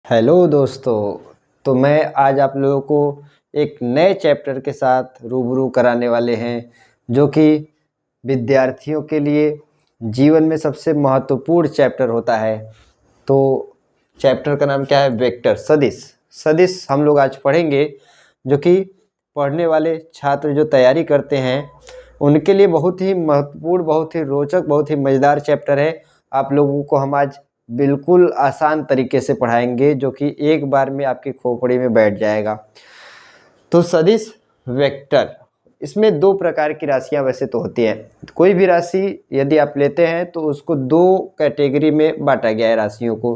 Hello दोस्तों। तो मैं आज आप लोगों को एक नए चैप्टर के साथ रूबरू कराने वाले हैं जो कि विद्यार्थियों के लिए जीवन में सबसे महत्वपूर्ण चैप्टर होता है। तो चैप्टर का नाम क्या है? वेक्टर, सदिश। सदिश हम लोग आज पढ़ेंगे, जो कि पढ़ने वाले छात्र जो तैयारी करते हैं उनके लिए बहुत ही महत्वपूर्ण, बहुत ही रोचक, बहुत ही मज़ेदार चैप्टर है। आप लोगों को हम आज बिल्कुल आसान तरीके से पढ़ाएंगे जो कि एक बार में आपकी खोपड़ी में बैठ जाएगा। तो सदिश वेक्टर, इसमें दो प्रकार की राशियां वैसे तो होती हैं। कोई भी राशि यदि आप लेते हैं तो उसको दो कैटेगरी में बांटा गया है राशियों को।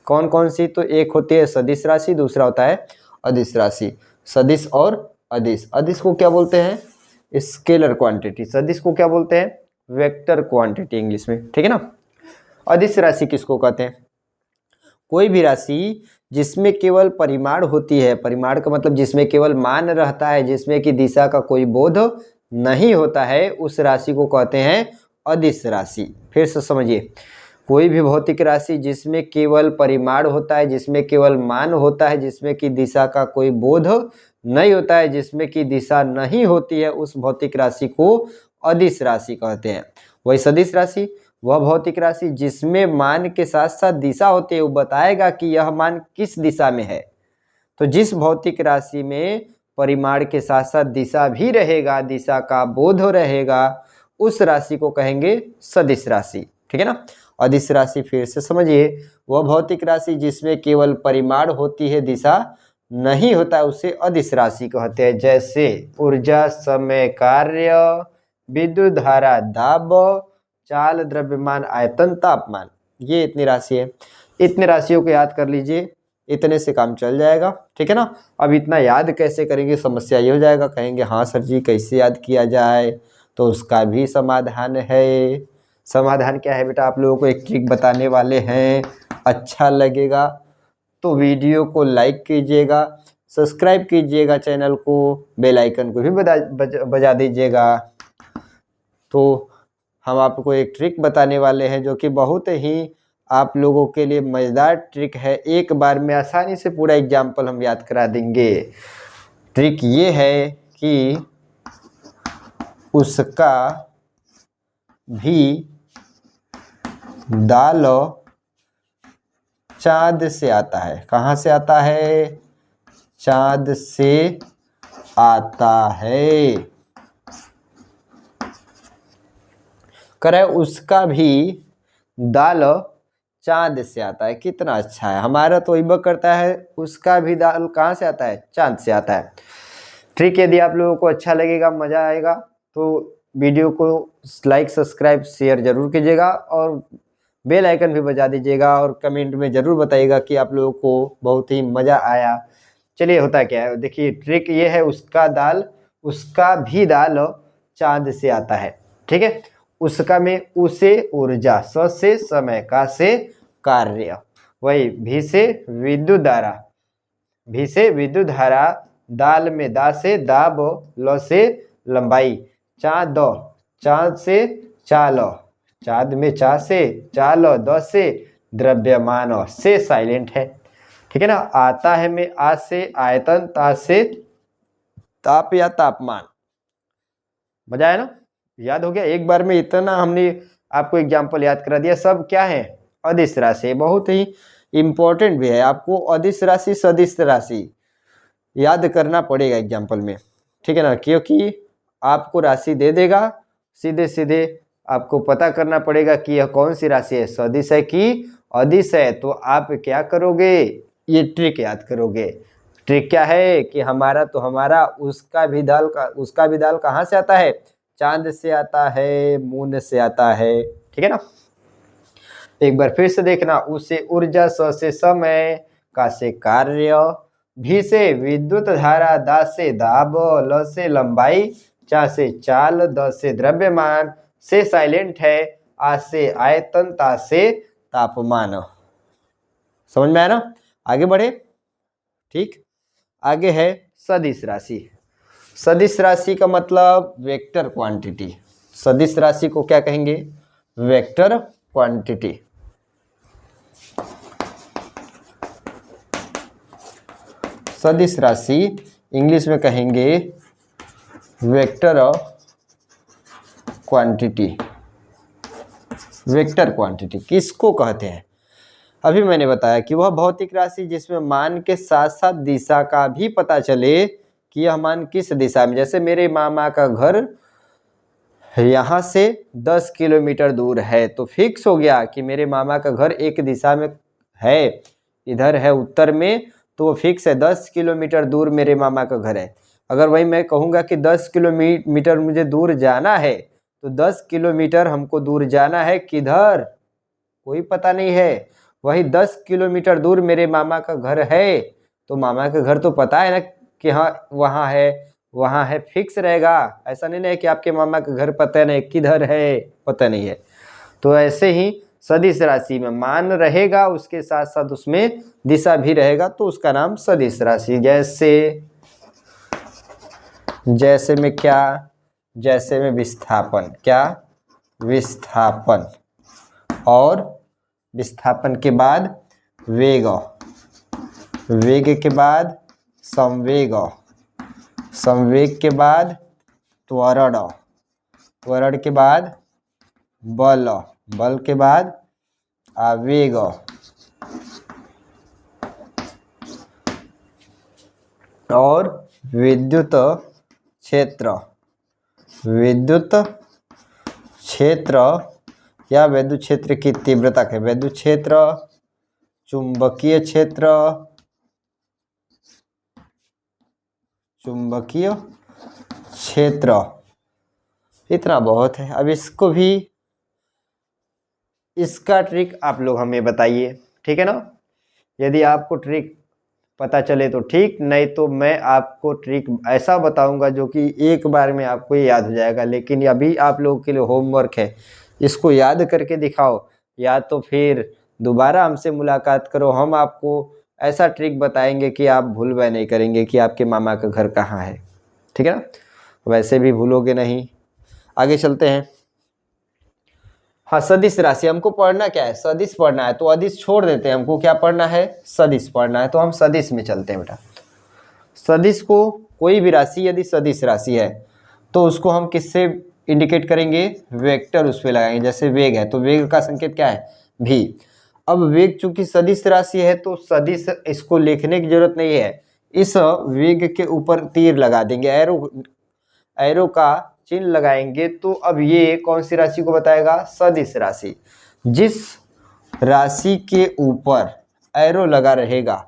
कौन कौन सी? तो एक होती है सदिश राशि, दूसरा होता है अदिश राशि। सदिश और अदिश। अदिश को क्या बोलते हैं? Scalar quantity. सदिश को क्या बोलते हैं? वेक्टर क्वांटिटी इंग्लिश में, ठीक है ना। अदिश राशि किसको कहते हैं? कोई भी राशि जिसमें केवल परिमाण होती है, परिमाण का मतलब जिसमें केवल मान रहता है, जिसमें कि दिशा का कोई बोध नहीं होता है, उस राशि को कहते हैं अदिश राशि। फिर से समझिए, कोई भी भौतिक राशि जिसमें केवल परिमाण होता है, जिसमें केवल मान होता है, जिसमें कि दिशा का कोई बोध नहीं होता है, जिसमें कि दिशा नहीं होती है, उस भौतिक राशि को अदिश राशि कहते हैं। वही सदिश राशि वह भौतिक राशि जिसमें मान के साथ साथ दिशा होती है, वो बताएगा कि यह मान किस दिशा में है। तो जिस भौतिक राशि में परिमाण के साथ साथ दिशा भी रहेगा, दिशा का बोध रहेगा, उस राशि को कहेंगे सदिश राशि, ठीक है ना। अदिश राशि फिर से समझिए, वह भौतिक राशि जिसमें केवल परिमाण होती है, दिशा नहीं होता है, उसे अदिश राशि कहते हैं। जैसे ऊर्जा, समय, कार्य, विद्युत धारा, दाब, चाल, द्रव्यमान, आयतन, तापमान, ये इतनी राशि है। इतने राशियों को याद कर लीजिए, इतने से काम चल जाएगा, ठीक है ना। अब इतना याद कैसे करेंगे, समस्या ये हो जाएगा। कहेंगे हाँ सर जी, कैसे याद किया जाए? तो उसका भी समाधान है। समाधान क्या है बेटा? आप लोगों को एक ट्रिक बताने वाले हैं। अच्छा लगेगा तो वीडियो को लाइक कीजिएगा, सब्सक्राइब कीजिएगा चैनल को, बेल आइकन को भी बजा दीजिएगा। तो हम आपको एक ट्रिक बताने वाले हैं जो कि बहुत ही आप लोगों के लिए मज़ेदार ट्रिक है। एक बार में आसानी से पूरा एग्जाम्पल हम याद करा देंगे। ट्रिक ये है कि उसका भी दाल चाँद से आता है। कहाँ से आता है? चाँद से आता है। करे उसका भी दाल चाँद से आता है। कितना अच्छा है, हमारा तो इबक करता है उसका भी दाल कहाँ से आता है? चाँद से आता है। ट्रिक यदि आप लोगों को अच्छा लगेगा, मज़ा आएगा, तो वीडियो को लाइक, सब्सक्राइब, शेयर जरूर कीजिएगा और बेल आइकन भी बजा दीजिएगा और कमेंट में ज़रूर बताइएगा कि आप लोगों को बहुत ही मज़ा आया। चलिए, होता क्या है देखिए, ट्रिक ये है, उसका भी दाल चाँद से आता है, ठीक है। उसका में उ से ऊर्जा, स से समय, का से कार्य, वही भी से विद्युत धारा, भी से विद्युत धारा, दाल में दा से दाब, ल से लंबाई, चाँद चाँद से चाल, चाँद में चा से चाल, द से द्रव्यमान, से साइलेंट है, ठीक है ना। आता है में आ से आयतन, ता से ताप या तापमान। मजा आया ना? याद हो गया? एक बार में इतना हमने आपको एग्जाम्पल याद करा दिया। सब क्या है? अदिश राशि। बहुत ही इंपॉर्टेंट भी है, आपको अदिश राशि, सदिश राशि याद करना पड़ेगा एग्जाम्पल में, ठीक है ना। क्योंकि आपको राशि दे देगा, सीधे सीधे आपको पता करना पड़ेगा कि यह कौन सी राशि है, सदिश है कि अदिश है। तो आप क्या करोगे? ये ट्रिक याद करोगे। ट्रिक क्या है कि हमारा उसका भी दाल कहाँ से आता है? चांद से आता है, मून से आता है, ठीक है ना। एक बार फिर से देखना, उसे ऊर्जा, स से समय, का से कार्य, भी से विद्युत धारा, दा से दाब, ल से लंबाई, चा से चाल, द से द्रव्यमान, से साइलेंट है, आ से आयतन, ता से तापमान। समझ में आया ना? आगे बढ़े, ठीक। आगे है सदिश राशि। सदिश राशि का मतलब वेक्टर क्वांटिटी। सदिश राशि को क्या कहेंगे? Vector quantity. सदिश राशि इंग्लिश में कहेंगे vector of quantity. Vector quantity किसको कहते हैं? अभी मैंने बताया कि वह भौतिक राशि जिसमें मान के साथ साथ दिशा का भी पता चले कि यह मान किस दिशा में। जैसे मेरे मामा का घर यहाँ से 10 किलोमीटर दूर है, तो फिक्स हो गया कि मेरे मामा का घर एक दिशा में है, इधर है उत्तर में, तो वो फिक्स है 10 किलोमीटर दूर मेरे मामा का घर है। अगर वही मैं कहूँगा कि 10 किलोमीटर मुझे दूर जाना है, तो 10 किलोमीटर हमको दूर जाना है किधर, कोई पता नहीं है। वही 10 किलोमीटर दूर मेरे मामा का घर है, तो मामा का घर तो पता है ना कि हाँ वहाँ है, फिक्स रहेगा। ऐसा नहीं है कि आपके मामा का घर पता नहीं किधर है, पता नहीं है। तो ऐसे ही सदिश राशि में मान रहेगा, उसके साथ साथ उसमें दिशा भी रहेगा, तो उसका नाम सदिश राशि। जैसे में क्या, जैसे में विस्थापन, क्या विस्थापन, और विस्थापन के बाद वेग, वेग के बाद संवेग, संवेग के बाद त्वरण, त्वरण के बाद बल, बल के बाद आवेग, और विद्युत क्षेत्र, विद्युत क्षेत्र या विद्युत क्षेत्र की तीव्रता है। विद्युत क्षेत्र, चुंबकीय क्षेत्र, चुंबकीय क्षेत्र, इतना बहुत है। अब इसको भी, इसका ट्रिक आप लोग हमें बताइए, ठीक है ना। यदि आपको ट्रिक पता चले तो ठीक, नहीं तो मैं आपको ट्रिक ऐसा बताऊंगा जो कि एक बार में आपको ये याद हो जाएगा। लेकिन अभी आप लोगों के लिए होमवर्क है, इसको याद करके दिखाओ, या तो फिर दोबारा हमसे मुलाकात करो, हम आपको ऐसा ट्रिक बताएंगे कि आप भूल वह नहीं करेंगे कि आपके मामा का घर कहाँ है, ठीक है ना। वैसे भी भूलोगे नहीं। आगे चलते हैं। हाँ, सदिश राशि हमको पढ़ना क्या है, सदिश पढ़ना है, तो अदिश छोड़ देते हैं, हमको क्या पढ़ना है, सदिश पढ़ना है। तो हम सदिश में चलते हैं बेटा। सदिश को, कोई भी राशि यदि सदिश राशि है तो उसको हम किससे इंडिकेट करेंगे, वेक्टर उस पर लगाएंगे। जैसे वेग है तो वेग का संकेत क्या है, भी। अब वेग चूंकि सदिश राशि है तो सदिश इसको लिखने की जरूरत नहीं है, इस वेग के ऊपर तीर लगा देंगे, एरो का चिन्ह लगाएंगे। तो अब ये कौन सी राशि को बताएगा, सदिश राशि। जिस राशि के ऊपर एरो लगा रहेगा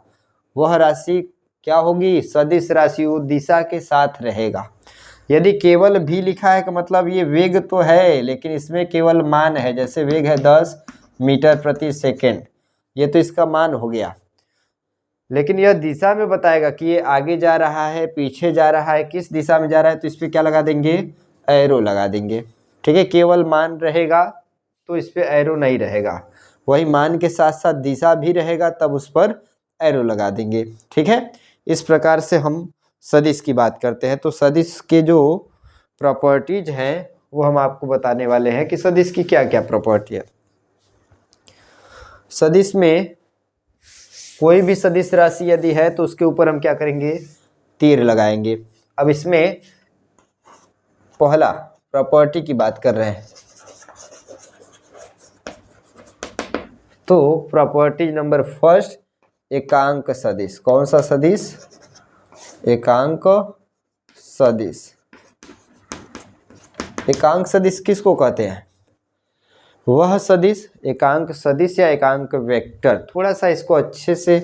वह राशि क्या होगी, सदिश राशि, वो दिशा के साथ रहेगा। यदि केवल भी लिखा है का मतलब ये वेग तो है लेकिन इसमें केवल मान है। जैसे वेग है 10 मीटर प्रति सेकेंड, ये तो इसका मान हो गया, लेकिन यह दिशा में बताएगा कि ये आगे जा रहा है, पीछे जा रहा है, किस दिशा में जा रहा है, तो इस पर क्या लगा देंगे, एरो लगा देंगे, ठीक है। केवल मान रहेगा तो इस पर एरो नहीं रहेगा, वही मान के साथ साथ दिशा भी रहेगा तब उस पर एरो लगा देंगे, ठीक है। इस प्रकार से हम सदिश की बात करते हैं। तो सदिश के जो प्रॉपर्टीज हैं वो हम आपको बताने वाले हैं कि सदिश की क्या क्या प्रॉपर्टी है। सदिश में कोई भी सदिश राशि यदि है तो उसके ऊपर हम क्या करेंगे, तीर लगाएंगे। अब इसमें पहला प्रॉपर्टी की बात कर रहे हैं, तो प्रॉपर्टी नंबर फर्स्ट, एकांक सदिश। कौन सा सदिश, एकांक सदिश। एकांक सदिश किसको कहते हैं, वह सदिश, एकांक सदिश या एकांक वेक्टर। थोड़ा सा इसको अच्छे से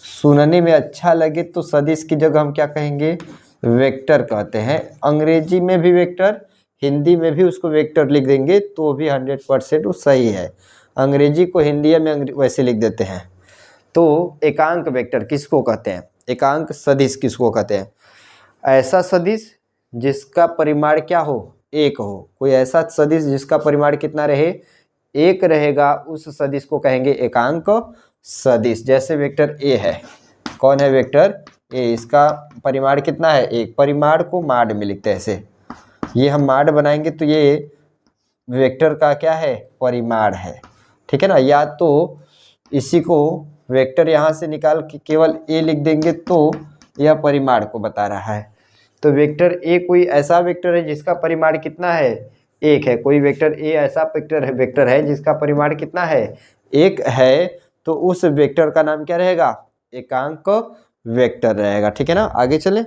सुनने में अच्छा लगे तो सदिश की जगह हम क्या कहेंगे, वेक्टर कहते हैं। अंग्रेजी में भी वेक्टर, हिंदी में भी उसको वेक्टर लिख देंगे तो भी 100% वो सही है। अंग्रेजी को हिंदी में वैसे लिख देते हैं। तो एकांक वेक्टर किसको कहते हैं, एकांक सदिश किसको कहते हैं, ऐसा सदिश जिसका परिमाण क्या हो, एक हो। कोई ऐसा सदिश जिसका परिमाण कितना रहे, एक रहेगा, उस सदिश को कहेंगे एकांक सदिश। जैसे वेक्टर ए है, कौन है वेक्टर ए, इसका परिमाण कितना है, एक। परिमाण को माड में लिखते हैं ऐसे, ये हम माड बनाएंगे तो ये वेक्टर का क्या है, परिमाण है, ठीक है ना। या तो इसी को वेक्टर यहाँ से निकाल के केवल ए लिख देंगे तो यह परिमाण को बता रहा है। तो वेक्टर ए कोई ऐसा वेक्टर है जिसका परिमाण कितना है, एक है। कोई वेक्टर ए ऐसा वेक्टर है जिसका परिमाण कितना है, एक है। तो उस वेक्टर का नाम क्या रहेगा, एकांक वेक्टर रहेगा। ठीक है ना। आगे चलें,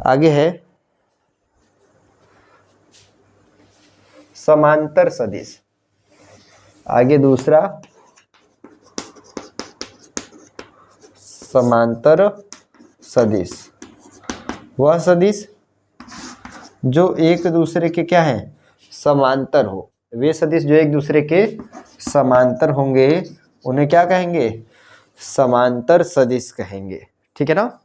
आगे है समांतर सदिश। आगे दूसरा समांतर सदिश, वह सदिश जो एक दूसरे के क्या है, समांतर हो। वे सदिश जो एक दूसरे के समांतर होंगे उन्हें क्या कहेंगे, समांतर सदिश कहेंगे। ठीक है ना।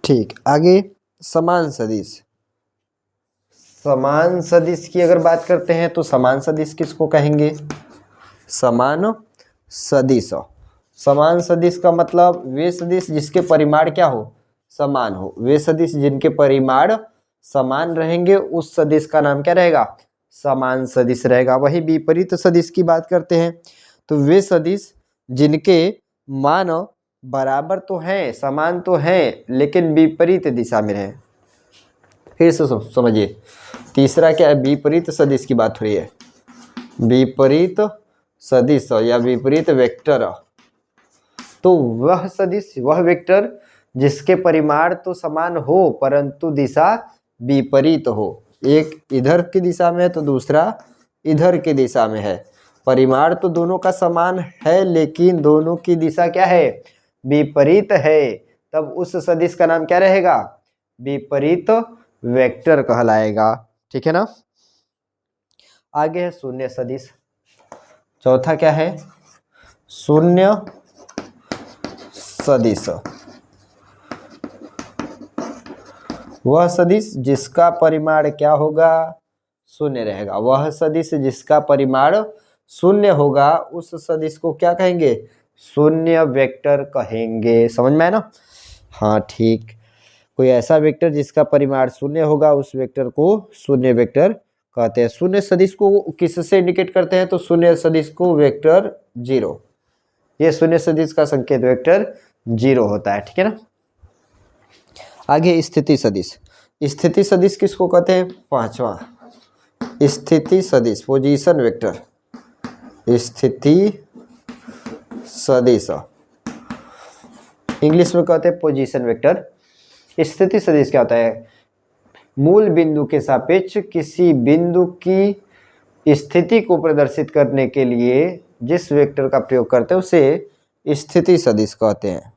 ठीक, आगे समान सदिश। समान सदिश की अगर बात करते हैं तो समान सदिश किसको कहेंगे, समान सदिश। समान सदिश का मतलब वे सदिश जिसके परिमाण क्या हो, समान हो। वे सदिश जिनके परिमाण समान रहेंगे उस सदिश का नाम क्या रहेगा, समान सदिश रहेगा। वही विपरीत सदिश की बात करते हैं तो वे सदिश जिनके मान बराबर तो हैं, समान तो हैं, लेकिन विपरीत दिशा में हैं। फिर से समझिए, तीसरा क्या है, विपरीत सदिश की बात हो रही है। विपरीत सदिश या विपरीत वेक्टर, तो वह सदिश, वह वेक्टर जिसके परिमाण तो समान हो परंतु दिशा विपरीत हो। एक इधर की दिशा में है तो दूसरा इधर की दिशा में है। परिमाण तो दोनों का समान है लेकिन दोनों की दिशा क्या है, विपरीत है। तब उस सदिश का नाम क्या रहेगा, विपरीत वेक्टर कहलाएगा। ठीक है ना। आगे है शून्य सदिश। चौथा क्या है, शून्य सदिश। वह सदिश जिसका परिमाण क्या होगा, शून्य रहेगा। वह सदिश जिसका परिमाण शून्य होगा उस सदिश को क्या कहेंगे, शून्य वेक्टर कहेंगे। समझ में आया ना। हाँ ठीक, कोई ऐसा वेक्टर जिसका परिमाण शून्य होगा उस वेक्टर को शून्य वेक्टर कहते हैं। शून्य सदिश को किससे इंडिकेट करते हैं, तो शून्य सदिश को वेक्टर 0, ये शून्य सदिश का संकेत वेक्टर 0 होता है। ठीक है ना। आगे स्थिति सदिश। स्थिति सदिश किसको कहते हैं, पांचवा स्थिति सदिश, पोजीशन वेक्टर। स्थिति सदिश इंग्लिश में कहते हैं पोजीशन वेक्टर। स्थिति सदिश क्या होता है, मूल बिंदु के सापेक्ष किसी बिंदु की स्थिति को प्रदर्शित करने के लिए जिस वेक्टर का प्रयोग करते हैं उसे स्थिति सदिश कहते हैं।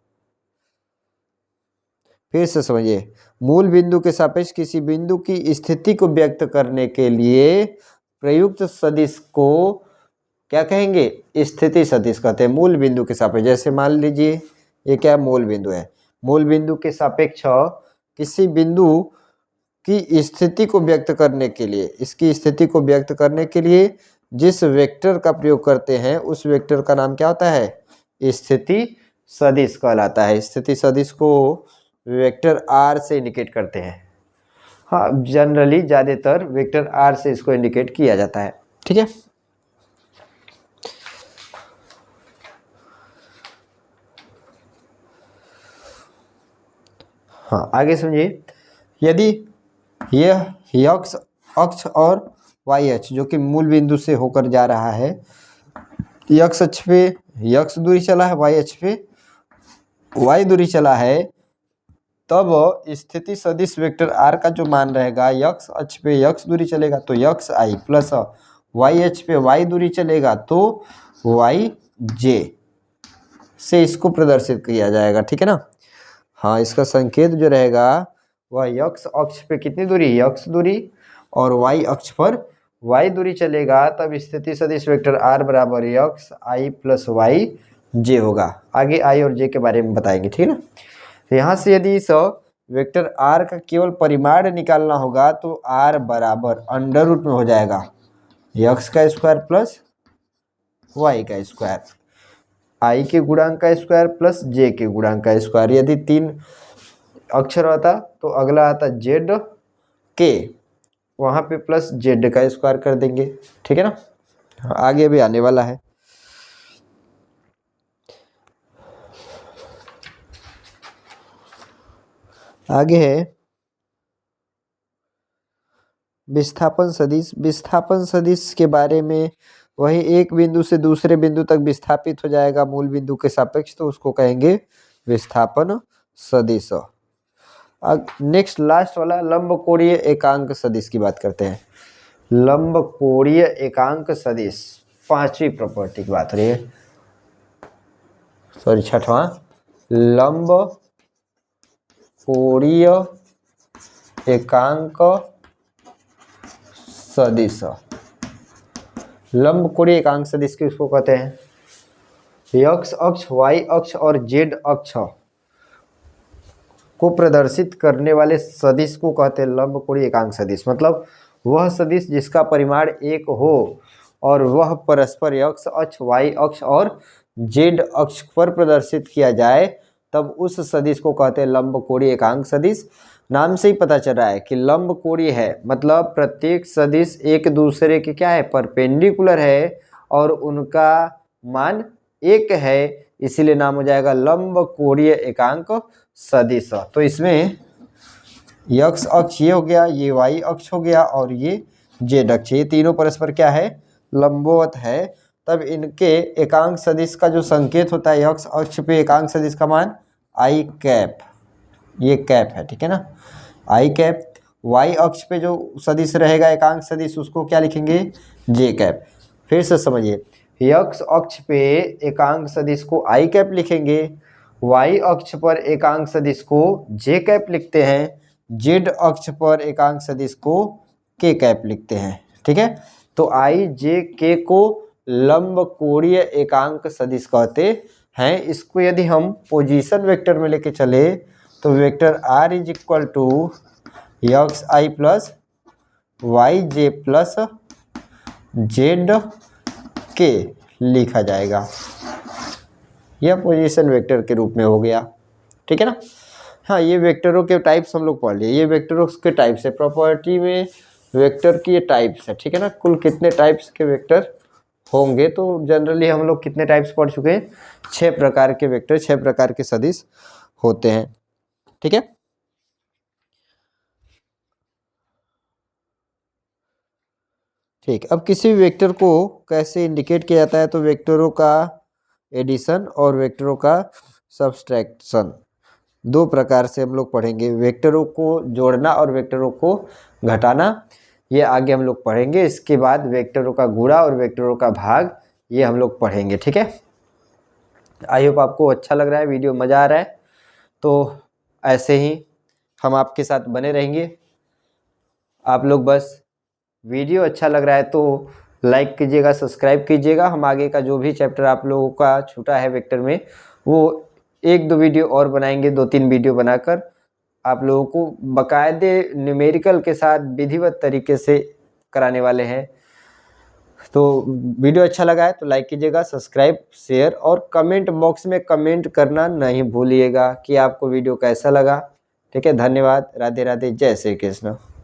फिर से समझिए, मूल बिंदु के सापेक्ष किसी बिंदु की स्थिति को व्यक्त करने के लिए प्रयुक्त सदिश को क्या कहेंगे, स्थिति सदिश कहते हैं। मूल बिंदु के सापेक्ष, जैसे मान लीजिए ये क्या मूल बिंदु है, मूल बिंदु के सापेक्ष किसी बिंदु की स्थिति को व्यक्त करने के लिए, इसकी स्थिति को व्यक्त करने के लिए जिस वेक्टर का प्रयोग करते हैं उस वेक्टर का नाम क्या होता है, स्थिति सदिश कहलाता है। स्थिति सदिश को वेक्टर आर से इंडिकेट करते हैं। हाँ, जनरली ज़्यादातर वेक्टर आर से इसको इंडिकेट किया जाता है। ठीक है। हाँ, आगे समझिए, यदि यह x अक्ष और y अक्ष जो कि मूल बिंदु से होकर जा रहा है, x अक्ष पे x दूरी चला है, y अक्ष पे y दूरी चला है, तब स्थिति सदिश वेक्टर r का जो मान रहेगा, x अक्ष पे x दूरी चलेगा तो xi प्लस y अक्ष पे y दूरी चलेगा तो yj से इसको प्रदर्शित किया जाएगा। ठीक है ना। हाँ, इसका संकेत जो रहेगा वह x अक्ष पे कितनी दूरी, x दूरी, और y अक्ष पर y दूरी चलेगा, तब स्थिति सदिश वेक्टर r बराबर x i plus y j होगा। आगे i और j के बारे में बताएंगे। ठीक है ना। तो यहाँ से यदि इस वेक्टर आर का केवल परिमाण निकालना होगा तो आर बराबर अंडर रूट में हो जाएगा एक्स का स्क्वायर प्लस वाई का स्क्वायर, आई के गुणांक का स्क्वायर प्लस जे के गुणांक का स्क्वायर। यदि 3 अक्षर होता तो अगला आता जेड के, वहाँ पे प्लस जेड का स्क्वायर कर देंगे, ठीक है ना। आगे भी आने वाला है। आगे है विस्थापन सदिश। विस्थापन सदिश के बारे में वही एक बिंदु से दूसरे बिंदु तक विस्थापित हो जाएगा मूल बिंदु के सापेक्ष, तो उसको कहेंगे विस्थापन सदिश। नेक्स्ट लास्ट वाला लंबकोणीय एकांक सदिश की बात करते हैं। लंबकोणीय एकांक सदिश 5वीं प्रॉपर्टी की बात हो रही है, सॉरी 6वां। लंबकोणीय एकांक सदिश। लंबकोणीय एकांक सदिश किसको कहते हैं? एक्स अक्ष, वाई अक्ष और जेड अक्ष को प्रदर्शित करने वाले सदिश को कहते हैं लंबकोणीय एकांक सदिश। मतलब वह सदिश जिसका परिमाण 1 हो और वह परस्पर एक्स अक्ष, वाई अक्ष और जेड अक्ष पर प्रदर्शित किया जाए, तब उस सदिश को कहते हैं लंबकोणीय एकांक सदिश। नाम से ही पता चल रहा है कि लंबकोणीय है, मतलब प्रत्येक सदिश एक दूसरे के क्या है, परपेंडिकुलर है और उनका मान 1 है, इसीलिए नाम हो जाएगा लंबकोणीय एकांक सदिश। तो इसमें एक्स अक्ष ये हो गया, ये वाई अक्ष हो गया और ये जेड अक्ष, ये तीनों परस्पर क्या है, लंबवत है। तब इनके एकांक सदिश का जो संकेत होता है, एक्स अक्ष पे एकांक सदिश का मान आई कैप, ये कैप है, ठीक है ना, आई कैप। वाई अक्ष पे जो सदिश रहेगा एकांक सदिश, उसको क्या लिखेंगे, जे कैप। फिर से समझिए, एक्स अक्ष पे एकांक सदिश को आई कैप लिखेंगे, वाई अक्ष पर एकांक सदिश को जे कैप लिखते हैं, जेड अक्ष पर एकांक सदिश को के कैप लिखते हैं, ठीक है। तो आई जे के को लंबकोणीय एकांक सदिश कहते हैं। इसको यदि हम पोजीशन वेक्टर में लेके चले तो vector R is equal to X I plus Y J plus Z के लिखा जाएगा। यह पोजीशन वेक्टर के रूप में हो गया, ठीक है ना। हाँ, ये वेक्टरों के टाइप्स हम लोग पढ़ लिए, ये वेक्टरों के टाइप्स है। प्रॉपर्टी में वेक्टर की ये टाइप्स है, ठीक है ना। कुल कितने टाइप्स के वेक्टर होंगे, तो जनरली हम लोग कितने टाइप्स पढ़ चुके हैं, 6 प्रकार के वेक्टर, 6 प्रकार के सदिश होते हैं, ठीक है। ठीक, अब किसी भी वेक्टर को कैसे इंडिकेट किया जाता है, तो वेक्टरों का एडिशन और वेक्टरों का सब्सट्रैक्शन, 2 प्रकार से हम लोग पढ़ेंगे। वेक्टरों को जोड़ना और वेक्टरों को घटाना, ये आगे हम लोग पढ़ेंगे। इसके बाद वेक्टरों का गुणा और वेक्टरों का भाग, ये हम लोग पढ़ेंगे, ठीक है। आई होप आपको अच्छा लग रहा है, वीडियो मज़ा आ रहा है। तो ऐसे ही हम आपके साथ बने रहेंगे। आप लोग बस वीडियो अच्छा लग रहा है तो लाइक कीजिएगा, सब्सक्राइब कीजिएगा। हम आगे का जो भी चैप्टर आप लोगों का छूटा है वेक्टर में, वो 1-2 वीडियो और बनाएंगे, 2-3 वीडियो बनाकर आप लोगों को बाकायदे न्यूमेरिकल के साथ विधिवत तरीके से कराने वाले हैं। तो वीडियो अच्छा लगा है तो लाइक कीजिएगा, सब्सक्राइब, शेयर और कमेंट बॉक्स में कमेंट करना नहीं भूलिएगा कि आपको वीडियो कैसा लगा, ठीक है। धन्यवाद, राधे राधे, जय श्री कृष्ण।